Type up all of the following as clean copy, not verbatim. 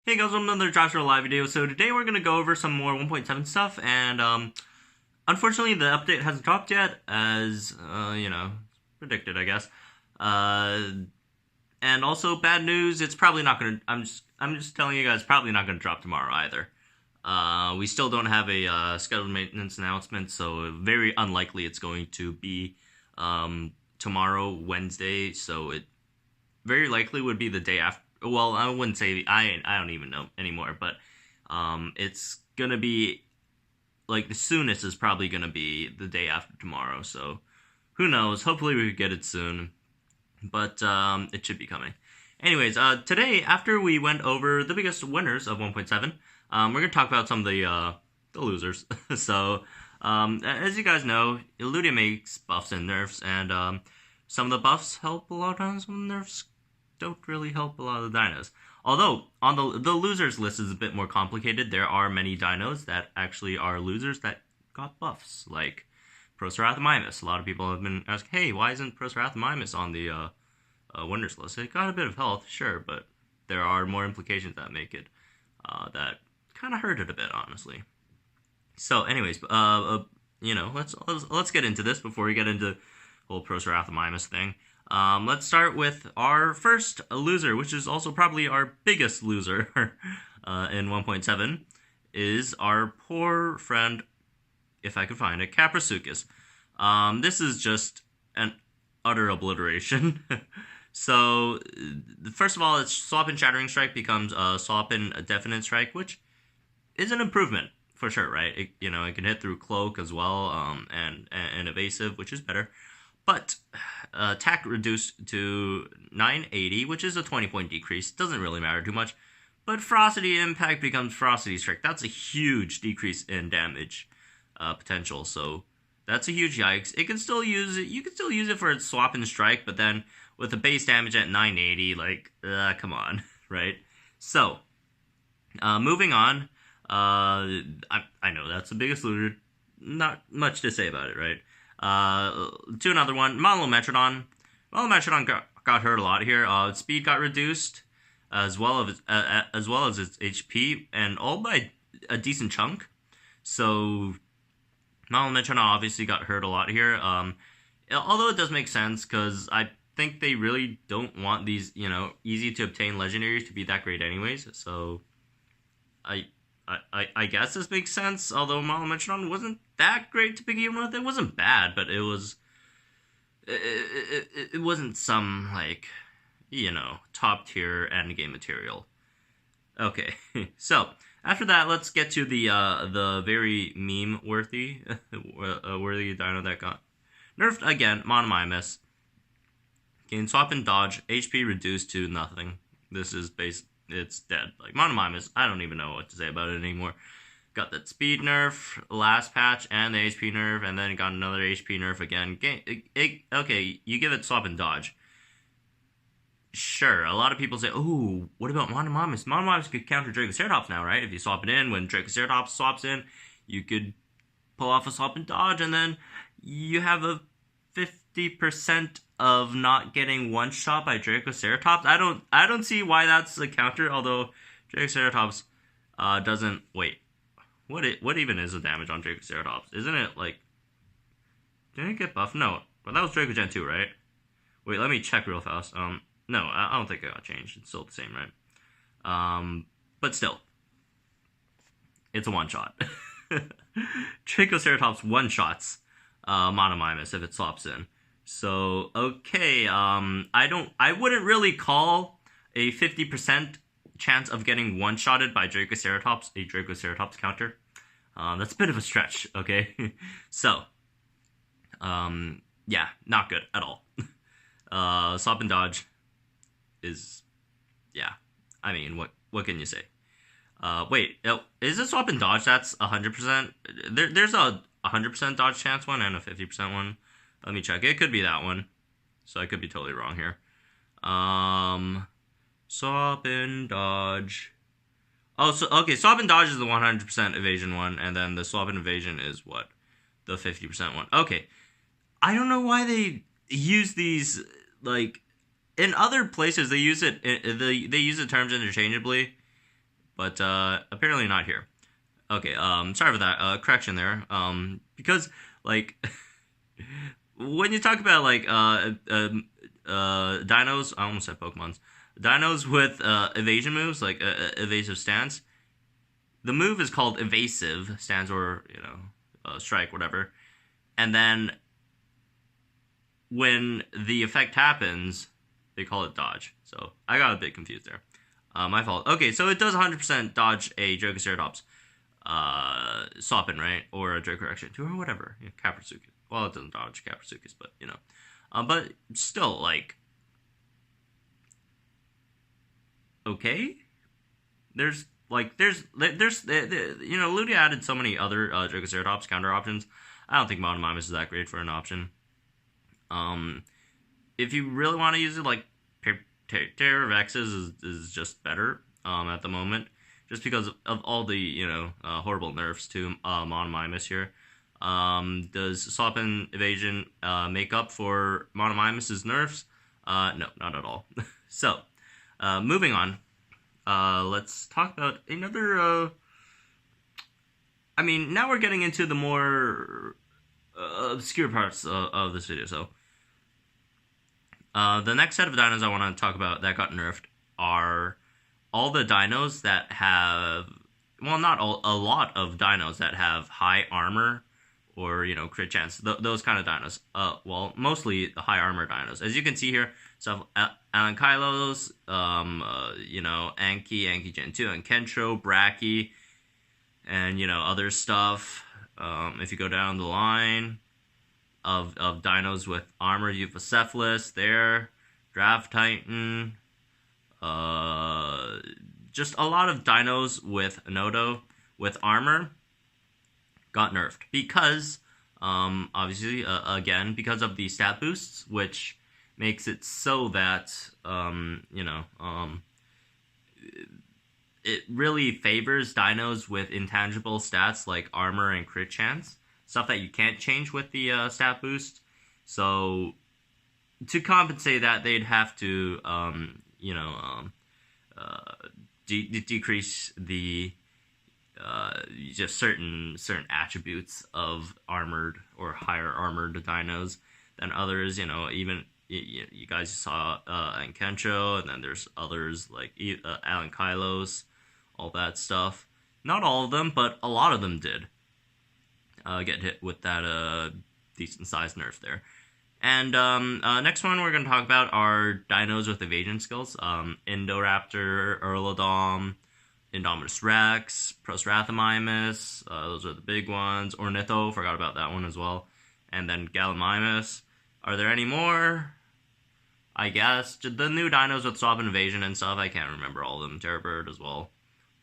Hey guys, welcome to another Jurassic World live video. So today we're gonna go over some more 1.7 stuff, and unfortunately the update hasn't dropped yet, as predicted, I guess. And also bad news, it's probably not gonna. I'm just telling you guys, probably not gonna drop tomorrow either. We still don't have a scheduled maintenance announcement, so very unlikely it's going to be tomorrow, Wednesday. So it very likely would be the day after. Well, I wouldn't say I don't even know anymore, but it's gonna be like the soonest is probably gonna be the day after tomorrow. So who knows? Hopefully we could get it soon, but it should be coming. Anyways, today after we went over the biggest winners of 1.7, we're gonna talk about some of the losers. So as you guys know, Illudia makes buffs and nerfs, and some of the buffs help a lot of times, some of the nerfs don't really help a lot of the dinos. Although, on the losers list is a bit more complicated. There are many dinos that actually are losers that got buffs, like Procerathomimus. A lot of people have been asking, hey, why isn't Procerathomimus on the winners list? It got a bit of health, sure, but there are more implications that make it, that kind of hurt it a bit, honestly. So, anyways, let's get into this before we get into the whole Procerathomimus thing. Let's start with our first loser, which is also probably our biggest loser in 1.7, is our poor friend, if I could find it, Caprasuchus. This is just an utter obliteration. So, first of all, its Swap and Shattering Strike becomes a Swap and Definite Strike, which is an improvement, for sure, right? It can hit through Cloak as well, and Evasive, which is better. But attack reduced to 980, which is a 20-point decrease. Doesn't really matter too much. But Ferocity Impact becomes Ferocity Strike. That's a huge decrease in damage potential. So that's a huge yikes. It can still use it. You can still use it for its Swap and Strike, but then with the base damage at 980, like, come on, right? So, moving on. I know that's the biggest loser. Not much to say about it, right? To another one, Momomimus. Momomimus got hurt a lot here. Its speed got reduced, as well as its HP, and all by a decent chunk. So Momomimus obviously got hurt a lot here. Although it does make sense, because I think they really don't want these, easy to obtain legendaries to be that great anyways. So I guess this makes sense, although Momomimus wasn't that great to begin with. It wasn't bad, but it wasn't some, like, top tier endgame material. Okay, so after that, let's get to the very meme-worthy worthy dino that got nerfed again, Momomimus. Gain Swap and Dodge, HP reduced to nothing. This is it's dead. Like, Momomimus, I don't even know what to say about it anymore. Got that speed nerf last patch and the HP nerf, and then got another HP nerf again. Okay, you give it Swap and Dodge. Sure, a lot of people say, oh, what about Momomimus? Momomimus could counter Dracoceratops now, right? If you swap it in, when Dracoceratops swaps in, you could pull off a Swap and Dodge, and then you have a 50% of not getting one shot by Dracoceratops. I don't see why that's the counter, although Dracoceratops doesn't wait. What even is the damage on Dracoceratops? Isn't it like, didn't it get buffed? No, but that was Draco Gen 2, right? Wait, let me check real fast. No, I don't think it got changed. It's still the same, right? But still, it's a one shot. Dracoceratops one shots Momomimus if it swaps in. So, okay, I wouldn't really call a 50% chance of getting one-shotted by Dracoceratops a Dracoceratops counter. That's a bit of a stretch, okay? So, yeah, not good at all. Swap and Dodge is, yeah, I mean, what can you say? Wait, is it Swap and Dodge that's 100%? There's a 100% dodge chance one and a 50% one. Let me check. It could be that one. So I could be totally wrong here. Swap and Dodge. Oh, so, okay, Swap and Dodge is the 100% evasion one, and then the Swap and Evasion is what? The 50% one. Okay. I don't know why they use these, like, in other places they use it, they use the terms interchangeably, but apparently not here. Okay, sorry for that correction there. Because like when you talk about like dinos, I almost said Pokemon's dinos with evasion moves, like evasive stance. The move is called evasive stance, or strike, whatever. And then when the effect happens, they call it dodge. So I got a bit confused there. My fault. Okay, so it does 100% dodge a Triceratops Soppin, right? Or a Draco-Correction 2 or whatever. Caprasuchus. Well, it doesn't dodge Caprasuchus, but but still, like, okay. There's Ludia added so many other Dracoceratops counter options. I don't think Momomimus is that great for an option. If you really want to use it, like Terror of X's is just better at the moment, just because of all the horrible nerfs to Momomimus here. Does Soppin Evasion make up for Momomimus's nerfs? No, not at all. So, moving on. Let's talk about another. Now we're getting into the more obscure parts of this video. So, the next set of dinos I want to talk about that got nerfed are all the dinos that have, well, not all, a lot of dinos that have high armor or, crit chance. Those kind of dinos. Well, mostly the high armor dinos. As you can see here, so Alankylos, Anki Gen 2, and Kentro, Bracky, and, other stuff. If you go down the line of dinos with armor, you have Cephalus there, Draft Titan, just a lot of dinos with Nodo with armor got nerfed because, obviously, again, because of the stat boosts, which makes it so that, it really favors dinos with intangible stats like armor and crit chance, stuff that you can't change with the stat boost. So, to compensate that, they'd have to, decrease the just certain attributes of armored or higher armored dinos than others. Even you guys saw Enkensho, and then there's others like Alankylos, all that stuff. Not all of them, but a lot of them did get hit with that decent sized nerf there. And next one we're going to talk about are dinos with evasion skills. Indoraptor, Earlodom, Indominus Rex, Procerathomimus, those are the big ones. Ornitho, forgot about that one as well. And then Gallimimus. Are there any more? I guess. The new dinos with swap and evasion and stuff, I can't remember all of them. Terrorbird as well,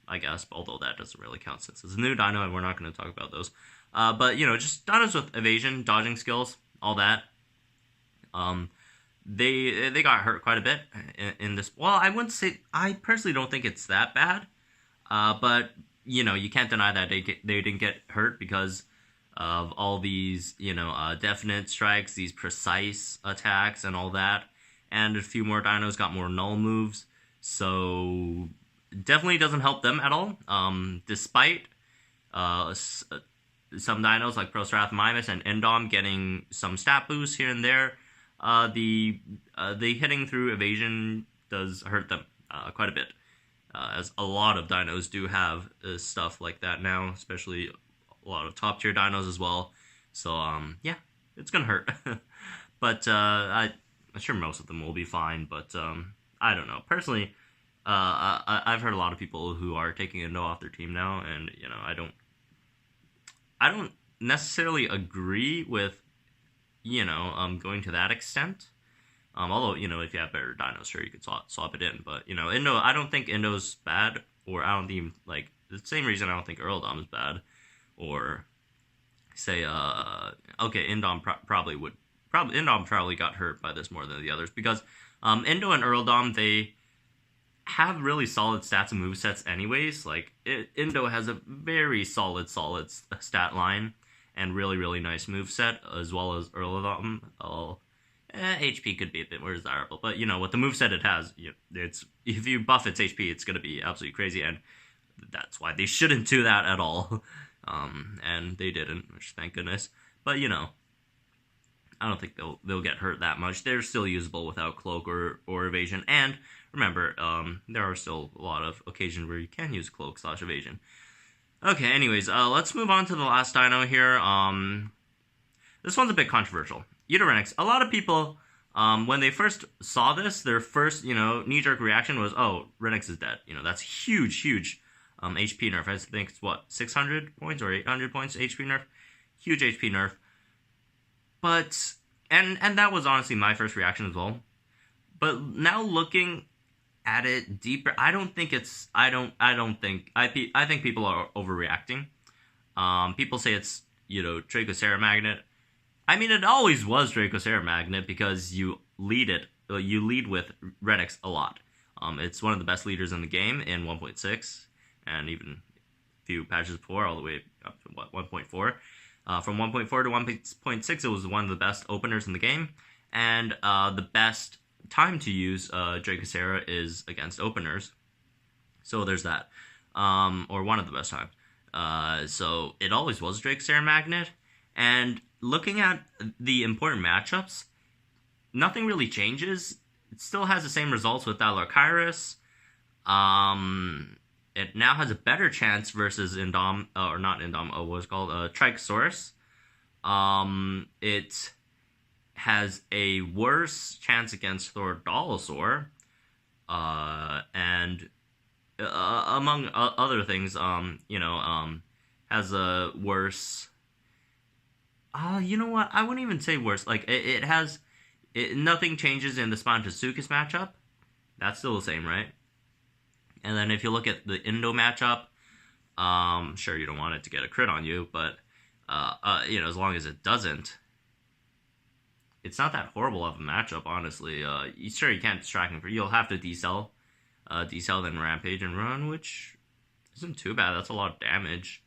I guess, although that doesn't really count since it's a new dino and we're not going to talk about those. But, just dinos with evasion, dodging skills, all that. They got hurt quite a bit in this. Well, I wouldn't say, I personally don't think it's that bad. But, you can't deny that they didn't get hurt because of all these, definite strikes, these precise attacks and all that. And a few more dinos got more null moves. So, definitely doesn't help them at all. Despite some dinos like Procerathomimus and Indom getting some stat boosts here and there, the hitting through evasion does hurt them quite a bit. As a lot of dinos do have stuff like that now, especially a lot of top tier dinos as well. So, yeah, it's gonna hurt. But I'm sure most of them will be fine. But I don't know. Personally, I've heard a lot of people who are taking Indo off their team now, and I don't necessarily agree with going to that extent. Although, if you have better dinos, sure, you could swap it in. But, Indo, I don't think Indo's bad, or I don't think, like, the same reason I don't think Earldom is bad, or, say, Indom Indom probably got hurt by this more than the others, because Indo and Earldom, they have really solid stats and movesets anyways. Like, Indo has a very solid stat line, and really, really nice moveset, as well as Earldom. HP could be a bit more desirable, but with the moveset it has, it's if you buff its HP, it's going to be absolutely crazy. And that's why they shouldn't do that at all. And they didn't, which thank goodness. But you know, I don't think they'll get hurt that much. They're still usable without cloak or evasion. And remember, there are still a lot of occasions where you can use cloak / evasion. Okay, anyways, let's move on to the last dino here. This one's a bit controversial. Eudorenix. A lot of people, when they first saw this, their first, knee-jerk reaction was, oh, Renix is dead. That's huge, huge HP nerf. I think it's, 600 points or 800 points HP nerf? Huge HP nerf. But, and that was honestly my first reaction as well. But now looking at it deeper, I think people are overreacting. People say it's, Dracocera Magnet. I mean, it always was Dracocera Magnet because you lead with Renix a lot. It's one of the best leaders in the game in 1.6, and even a few patches before, all the way up to 1.4. From 1.4 to 1.6, it was one of the best openers in the game, and the best time to use Dracocera is against openers. So there's that, or one of the best times. So it always was Dracocera Magnet, and looking at the important matchups, nothing really changes. It still has the same results with Allarkyrus. It now has a better chance versus Trichosaurus. It has a worse chance against Thorodolosaur. And among other things, has a worse... you know what? I wouldn't even say worse. Like, nothing changes in the Spontosuchus matchup. That's still the same, right? And then if you look at the Indo matchup, sure, you don't want it to get a crit on you, but, as long as it doesn't, it's not that horrible of a matchup, honestly. Sure, you can't distract him. You'll have to decel, then Rampage and Run, which isn't too bad. That's a lot of damage.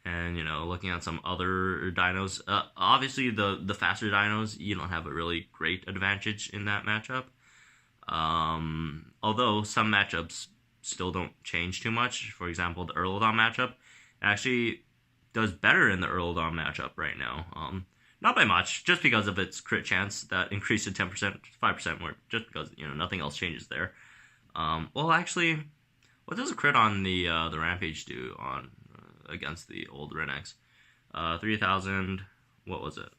And, looking at some other dinos, obviously the faster dinos, you don't have a really great advantage in that matchup. Although some matchups still don't change too much. For example, the Earlodon matchup actually does better in the Earlodon matchup right now. Not by much, just because of its crit chance that increased to 10%, 5% more, just because, nothing else changes there. Well, actually, what does a crit on the Rampage do on against the old Renix? 3,000, what was it?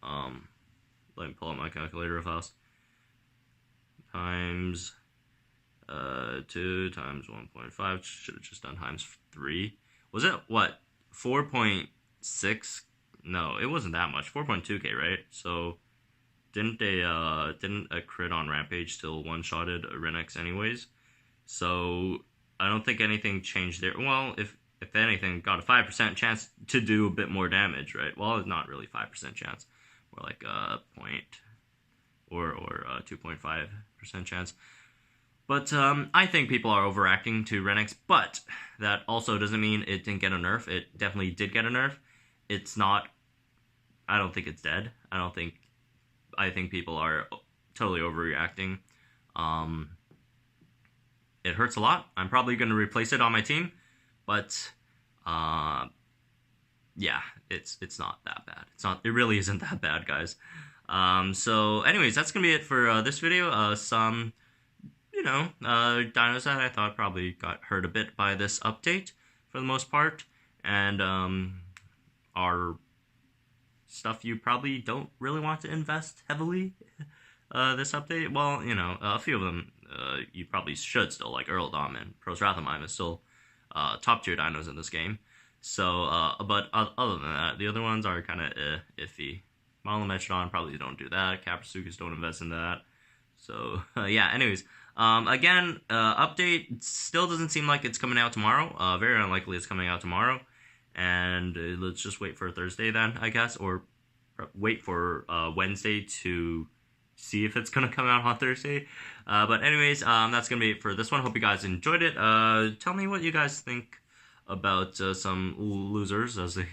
Let me pull up my calculator real fast. Times 2 times 1.5, should have just done times 3. Was it, 4.6? No, it wasn't that much. 4.2k, right? So, didn't a crit on Rampage still one-shotted a Renix anyways? So, I don't think anything changed there. Well, if anything, got a 5% chance to do a bit more damage, right? Well, it's not really 5% chance. More like a point or 2.5% chance. But I think people are overacting to Renix, but that also doesn't mean it didn't get a nerf. It definitely did get a nerf. It's not... I don't think it's dead. I think people are totally overreacting. It hurts a lot. I'm probably going to replace it on my team. But, yeah, it's not that bad. It really isn't that bad, guys. So, anyways, that's gonna be it for this video. Some, dinos that I thought probably got hurt a bit by this update for the most part, and are stuff you probably don't really want to invest heavily. This update, well, a few of them you probably should still, like Earldom and Procerathomimus still. Top tier dinos in this game. So, but other than that, the other ones are kind of iffy. Monometrodon probably don't do that. Caprasuchus don't invest in that. So, yeah, anyways. Again, update still doesn't seem like it's coming out tomorrow. Very unlikely it's coming out tomorrow. And let's just wait for Thursday then, I guess. Or wait for Wednesday to see if it's gonna come out on Thursday. But anyways, that's gonna be it for this one. Hope you guys enjoyed it. Tell me what you guys think about some losers, as they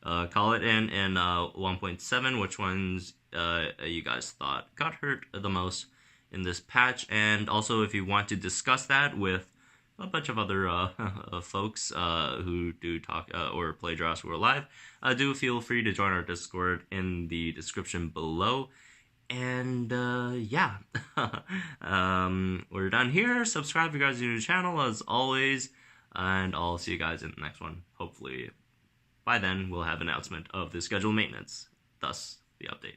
call it, in 1.7. Which ones you guys thought got hurt the most in this patch, and also if you want to discuss that with a bunch of other folks who do talk or play Jurassic World Live, do feel free to join our Discord in the description below. And yeah, we're done here. Subscribe if you guys are new to the channel as always, and I'll see you guys in the next one. Hopefully by then we'll have an announcement of the scheduled maintenance, thus the update.